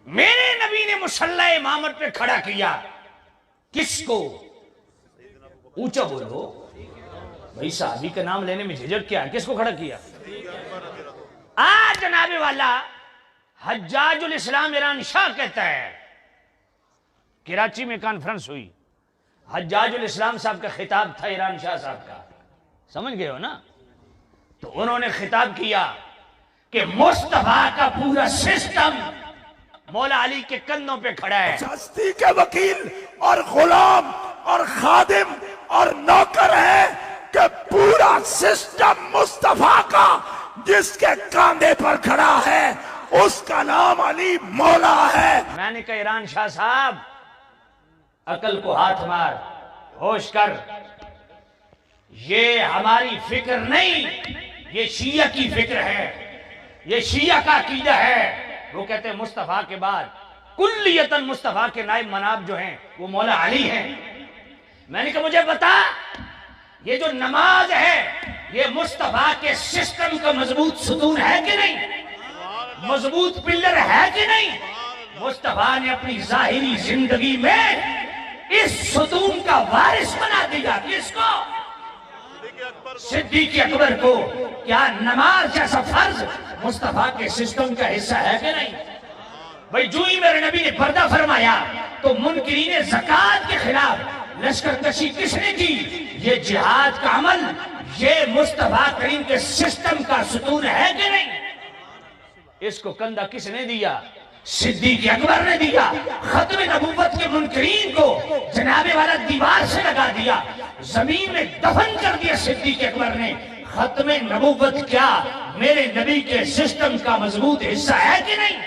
میرے نبی نے مصلی امامت پہ کھڑا کیا کس کو؟ اونچا بولو بھائی، صحابی کا نام لینے میں جھجک کیا ہے؟ کس کو کھڑا کیا؟ آج جناب والا حجاج الاسلام ایران شاہ کہتا ہے، کراچی میں کانفرنس ہوئی، حجاج الاسلام صاحب کا خطاب تھا ایران شاہ صاحب کا، سمجھ گئے ہو نا؟ تو انہوں نے خطاب کیا کہ مصطفیٰ کا پورا سسٹم مولا علی کے کندھوں پہ کھڑا ہے۔ ہستی کے وکیل اور غلام اور خادم اور نوکر ہے کہ پورا سسٹم مصطفیٰ کا جس کے کاندھے پر کھڑا ہے اس کا نام علی مولا ہے۔ میں نے کہا ایران شاہ صاحب عقل کو ہاتھ مار، ہوش کر، یہ ہماری فکر نہیں، یہ شیعہ کی فکر ہے، یہ شیعہ کا عقیدہ ہے۔ وہ کہتے ہیں مصطفیٰ کے بعد کلیتاً مصطفیٰ کے نائب مناب جو ہیں وہ مولا علی ہیں۔ میں نے کہا مجھے بتا، یہ جو نماز ہے یہ مصطفیٰ کے سسٹم کا مضبوط ستون ہے کہ نہیں؟ مضبوط پلر ہے کہ نہیں؟ مصطفیٰ نے اپنی ظاہری زندگی میں اس ستون کا وارث بنا دیا۔ کس کو؟ صدیق اکبر کو۔ کیا نماز جیسا فرض مصطفیٰ کے سسٹم کا حصہ ہے کہ نہیں؟ بھئی جو ہی میرے نبی نے پردہ فرمایا تو منکرین زکوٰۃ کے خلاف لشکر کشی کس نے کی؟ یہ جہاد کا عمل یہ مصطفیٰ کریم کے سسٹم کا ستون ہے کہ نہیں؟ اس کو کندھا کس نے دیا؟ صدیق اکبر نے دیا۔ ختم نبوت کے منکرین کو جناب والا دیوار سے لگا دیا، زمین میں دفن کر دیا صدیق اکبر نے۔ ختم نبوت کیا میرے نبی کے سسٹم کا مضبوط حصہ ہے کہ نہیں؟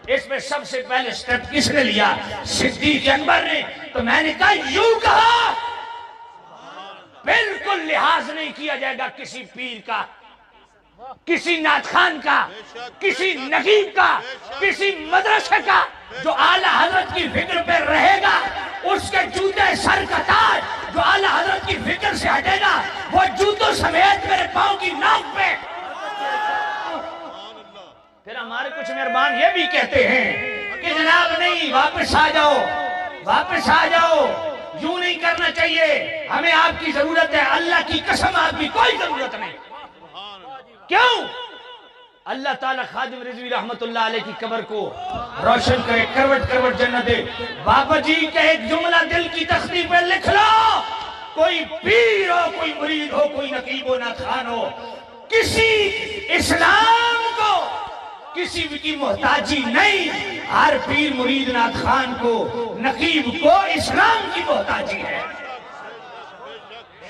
اس میں سب سے پہلے سٹیپ کس نے لیا؟ صدیق اکبر نے۔ تو میں نے کہا یوں کہا بالکل لحاظ نہیں کیا جائے گا کسی پیر کا، کسی نعت خان کا، کسی نقیب کا، کسی مدرسے کا۔ جو اعلیٰ حضرت کی فکر پہ رہے گا اس کے جوتے سر کا تاج، جو اعلیٰ حضرت کی فکر سے ہٹے گا وہ جوتوں سمیت میرے پاؤں کی ناک پہ۔ پھر ہمارے کچھ مہربان یہ بھی کہتے ہیں کہ جناب نہیں، واپس آ جاؤ، واپس آ جاؤ، یوں نہیں کرنا چاہیے، ہمیں آپ کی ضرورت ہے۔ اللہ کی قسم آپ کی کوئی ضرورت نہیں۔ کیوں؟ اللہ تعالیٰ خادم رضوی رحمت اللہ علیہ کی قبر کو روشن کرے، کروٹ کروٹ جنت دے۔ بابا جی کا ایک جملہ دل کی تختی پہ لکھ لو، کوئی پیر ہو، کوئی مرید ہو، کوئی نقیب و نعت خان ہو، کسی اسلام کو کسی کی محتاجی نہیں۔ ہر پیر مرید نعت خان کو نقیب کو اسلام کی محتاجی ہے۔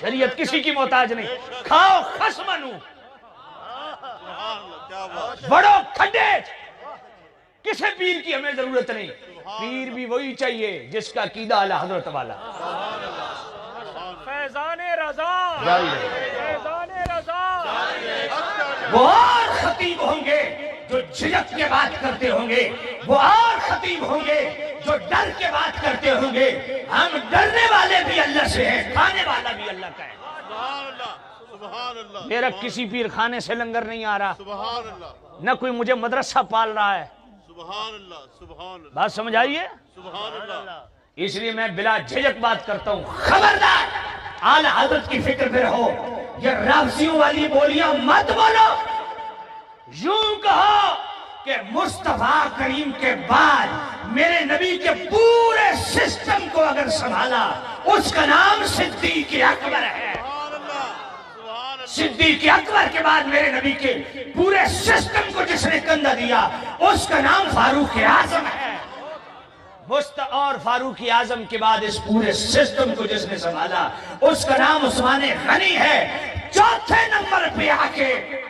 شریعت کسی کی محتاج نہیں۔ کھاؤ خس منو، بڑو کھڈے، کسی پیر کی ہمیں ضرورت نہیں۔ پیر بھی وہی چاہیے جس کا عقیدہ اعلیٰ حضرت والا۔ فیضان رضا، فیضان رضا۔ وہ اور خطیب ہوں گے جو جھجک کے بات کرتے ہوں گے، وہ اور خطیب ہوں گے جو ڈر کے بات کرتے ہوں گے۔ ہم ڈرنے والے بھی اللہ سے ہیں، کھانے والا بھی اللہ کا ہے۔ میرا کسی پیر خانے سے لنگر نہیں آ رہا، نہ کوئی مجھے مدرسہ پال رہا ہے۔ بات سمجھ آئیے؟ اس لیے میں بلا جھجک بات کرتا ہوں، خبردار اعلیٰ حضرت کی فکر پہ رہو، یہ رافضیوں والی بولیاں مت بولو۔ یوں کہو کہ مصطفیٰ کریم کے بعد میرے نبی کے پورے سسٹم کو اگر سنبھالا اس کا نام صدیق اکبر ہے۔ صدیق اکبر کے بعد میرے نبی کے پورے سسٹم کو جس نے کندھا دیا اس کا نام فاروق اعظم ہے۔ اور فاروق اعظم کے بعد اس پورے سسٹم کو جس نے سنبھالا اس کا نام عثمان غنی ہے۔ چوتھے نمبر پہ آ کے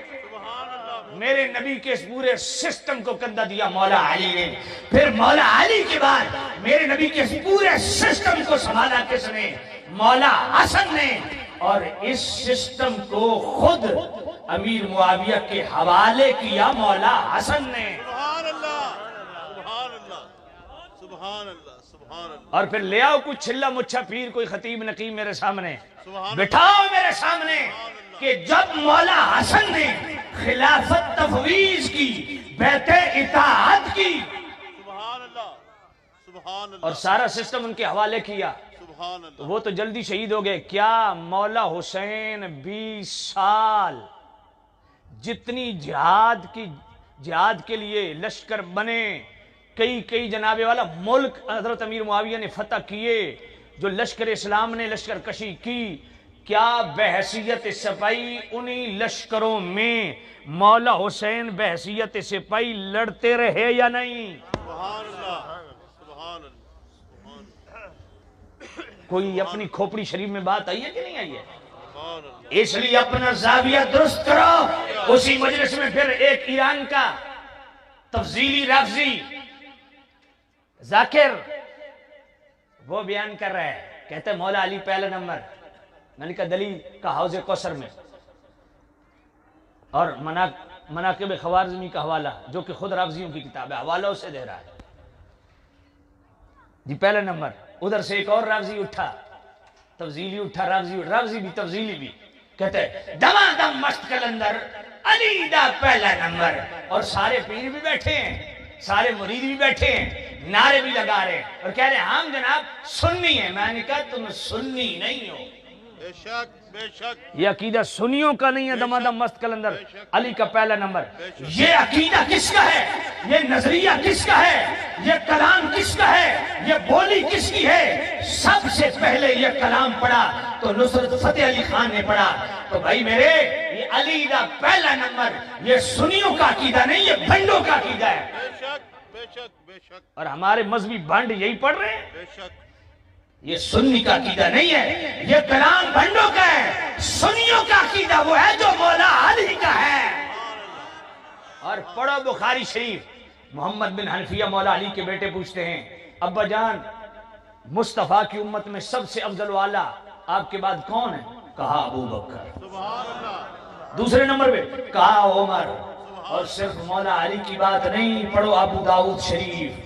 میرے نبی کے اس پورے سسٹم کو کندھا دیا مولا علی نے۔ پھر مولا علی کے بعد میرے نبی کے اس پورے سسٹم کو سنبھالا کس نے؟ مولا حسن نے۔ اور اس سسٹم کو خود امیر معاویہ کے حوالے کیا مولا حسن نے۔ اور پھر لے آؤ کچھ چھلا مچھا پیر، کوئی خطیب نقیب میرے سامنے بٹھاؤ میرے سامنے کہ جب مولا حسن نے خلافت تفویض کی، بیعت اطاعت کی، اور سارا سسٹم ان کے حوالے کیا تو وہ تو جلدی شہید ہو گئے. کیا مولا حسین 20 سال جتنی جہاد کے لیے لشکر بنے, کئی جناب والا ملک حضرت امیر معاویہ نے فتح کیے, جو لشکر اسلام نے لشکر کشی کی, کیا بحیثیت سپاہی انہی لشکروں میں مولا حسین بحیثیت سپاہی لڑتے رہے یا نہیں؟ کوئی اپنی کھوپڑی شریف میں بات آئی ہے کہ نہیں آئی ہے؟ اس لیے اپنا زاویہ درست کرو. اسی مجلس میں پھر ایک ایران کا تفضیلی رافضی ذاکر وہ بیان کر رہا ہے, کہتے ہیں مولا علی پہلا نمبر. میں نے کہا دلیل کا حوض کوثر میں اور مناقب خوارزمی کا حوالہ جو کہ خود رافضیوں کی کتاب ہے, حوالہ اسے دے رہا ہے جی پہلا نمبر. ادھر سے ایک اور رافضی اٹھا, تفضیلی اٹھا, رافضی بھی تفضیلی بھی, کہتے ہیں دمادم مست کلندر علی دا پہلا نمبر. اور سارے پیر بھی بیٹھے ہیں, سارے مرید بھی بیٹھے ہیں, نعرے بھی لگا رہے ہیں اور کہہ رہے ہیں ہم جناب سنی ہیں. میں نے کہا تم سنی نہیں ہو, بے شک یہ عقیدہ سنیوں کا نہیں ہے. دمادم مست کلندر علی کا پہلا نمبر. یہ عقیدہ کس کا ہے, یہ نظریہ کس کا ہے, یہ کلام کس کا ہے, یہ بولی کس کی ہے؟ سب سے پہلے یہ کلام پڑھا تو نصرت فتح علی خان نے پڑھا. تو بھائی میرے, یہ علی دا پہلا نمبر یہ سنیوں کا عقیدہ نہیں, یہ بھنڈوں کا عقیدہ ہے. بے شک اور ہمارے مذہبی بھنڈ یہی پڑھ رہے ہیں. بے شک یہ سنی کا عقیدہ نہیں ہے, یہ کلام بھنڈوں کا ہے. سنیوں کا عقیدہ وہ ہے جو مولا علی کا ہے. اور پڑھو بخاری شریف, محمد بن حنفیہ مولا علی کے بیٹے پوچھتے ہیں ابا جان مصطفیٰ کی امت میں سب سے افضل والا آپ کے بعد کون ہے؟ کہا ابو بکر. دوسرے نمبر پہ کہا عمر. اور صرف مولا علی کی بات نہیں, پڑھو ابو داؤد شریف.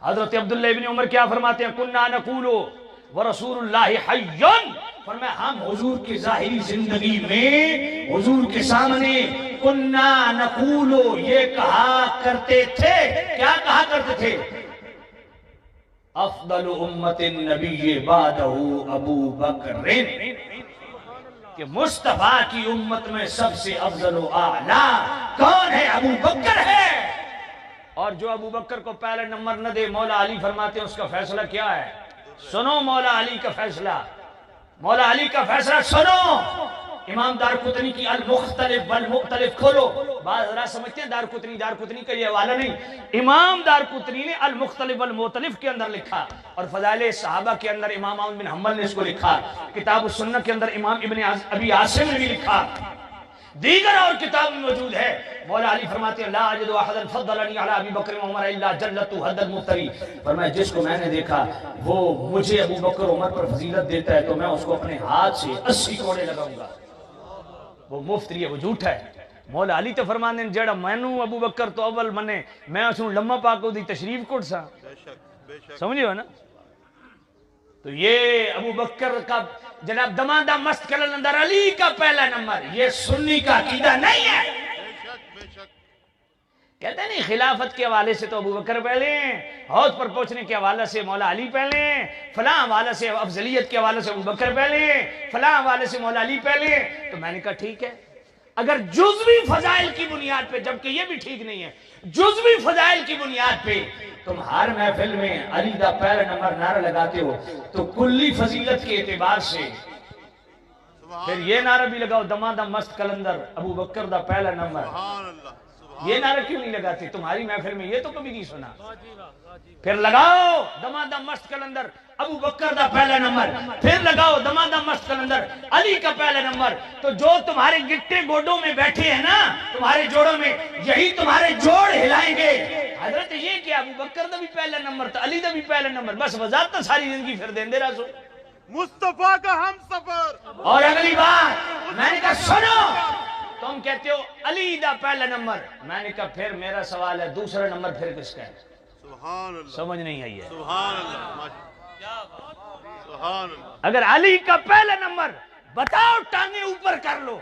حضرت عبداللہ ابن عمر کیا فرماتے ہیں, کننا نقولو ورسول اللہ حیّن, فرمایا ہم حضور کی ظاہری زندگی میں حضور کے سامنے کننا نقولو یہ کہا کرتے تھے. کیا کہا کرتے تھے؟ افضل امت النبی بعدہ ابو بکر, کہ مصطفیٰ کی امت میں سب سے افضل و اعلیٰ کون ہے؟ ابو بکر ہے. اور جو ابو بکر کو پہلا نمبر نہ دے, مولا علی فرماتے ہیں اس کا فیصلہ کیا ہے؟ سنو مولا علی کا فیصلہ, مولا علی کا فیصلہ سنو. امام دارقطنی کی المختلف والمختلف کھولو. بعض حضرات سمجھتے ہیں دارقطنی کا یہ حوالہ نہیں. امام دارقطنی نے المختلف والمختلف کے اندر لکھا, اور فضائل صحابہ کے اندر امام احمد بن حنبل نے اس کو لکھا. کتاب السنہ کے اندر امام ابن ابی عاصم نے بھی لکھا, دیگر اور کتاب میں موجود ہے. مولا علی فرماتے ہیں لا اجد احدا فضلنی علی ابی بکر و عمر الا جلت حد المفتری. فرمایا جس کو میں نے دیکھا وہ مجھے ابو بکر و عمر پر فضیلت دیتا ہے تو میں اس کو اپنے ہاتھ سے 80 کوڑے لگاؤں گا. وہ مفتری ہے, وہ جھوٹا ہے. مولا علی تو فرمانے ہیں جڑا مینوں ابو بکر تو اول منے, میں اس نوں لمما پا کو دی تشریف کوٹ سا. سمجھے ہو نا؟ تو یہ ابو بکر کا جناب دمادہ مست کلندر علی کا پہلا نمبر, یہ سنی کا عقیدہ نہیں ہے. کہتے ہیں نہیں خلافت کے حوالے سے تو ابو بکر پہلے ہیں, حوض پر پہنچنے کے حوالے سے مولا علی پہلے ہیں, فلاں حوالے سے افضلیت کے حوالے سے ابو بکر پہلے ہیں, فلاں حوالے سے مولا علی پہلے ہیں. تو میں نے کہا ٹھیک ہے, اگر جزوی فضائل کی بنیاد پہ, جبکہ یہ بھی ٹھیک نہیں ہے, جزوی فضائل کی بنیاد پہ تم ہر محفل میں علی دا پہلا نمبر نعرہ لگاتے ہو, تو کلی فضیلت کے اعتبار سے پھر یہ نعرہ بھی لگاؤ دمادہ مست کلندر ابو بکر دا پہلا نمبر. یہ نعرہ کیوں نہیں لگاتے تمہاری محفل میں؟ یہ تو کبھی نہیں سنا. پھر لگاؤ دمادہ مست کلندر ابو بکر دا پہلا نمبر, پھر لگاؤ دمادہ مست کلندر علی کا پہلا نمبر. تو جو تمہارے گٹے گوڈوں میں بیٹھے ہیں نا, تمہارے جوڑوں میں, یہی تمہارے جوڑ ہلائیں گے. حضرت یہ کہ ابو بکر دا بھی پہلا نمبر تھا, علی دا بھی پہلا نمبر, بس وزارت ساری زندگی پھر دیں دے رہا سو. مصطفیٰ کا ہم سفر. اور اگلی بات میں نے کہا سنو, تم کہتے ہو علی دا پہلا نمبر, میں نے کہا پھر میرا سوال ہے دوسرا نمبر پھر کس کا ہے؟ سبحان اللہ, سمجھ نہیں آئی ہے. سبحان اللہ, سبحان اللہ. اگر علی کا پہلا نمبر بتاؤ, ٹانگیں اوپر کر لو,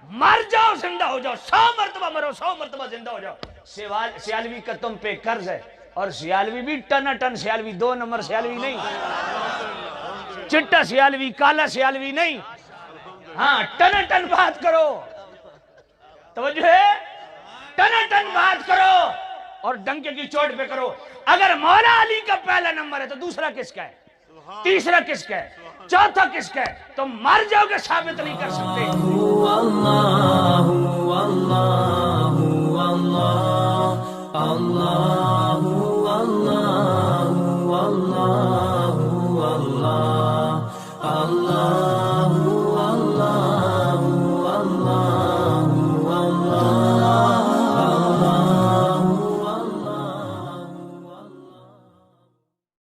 مر جاؤ زندہ ہو جاؤ, 100 مرتبہ مرو 100 مرتبہ زندہ ہو جاؤ. سیالوی کا تم پہ قرض ہے, اور سیالوی بھی ٹنا ٹن سیالوی، 2 نمبر سیالوی نہیں، چٹا سیالوی، کالا سیالوی نہیں، ہاں ٹنا ٹن بات کرو، توجہ ہے، ٹنا ٹن بات کرو اور ڈنکے کی چوٹ پہ کرو۔ اگر مولا علی کا پہلا نمبر ہے تو دوسرا کس کا ہے، تیسرا کس کا ہے، چوتھا کس کا ہے؟ تم مر جاؤ گے، ثابت نہیں کر سکتے۔ اللہ اللہ اللہ اللہ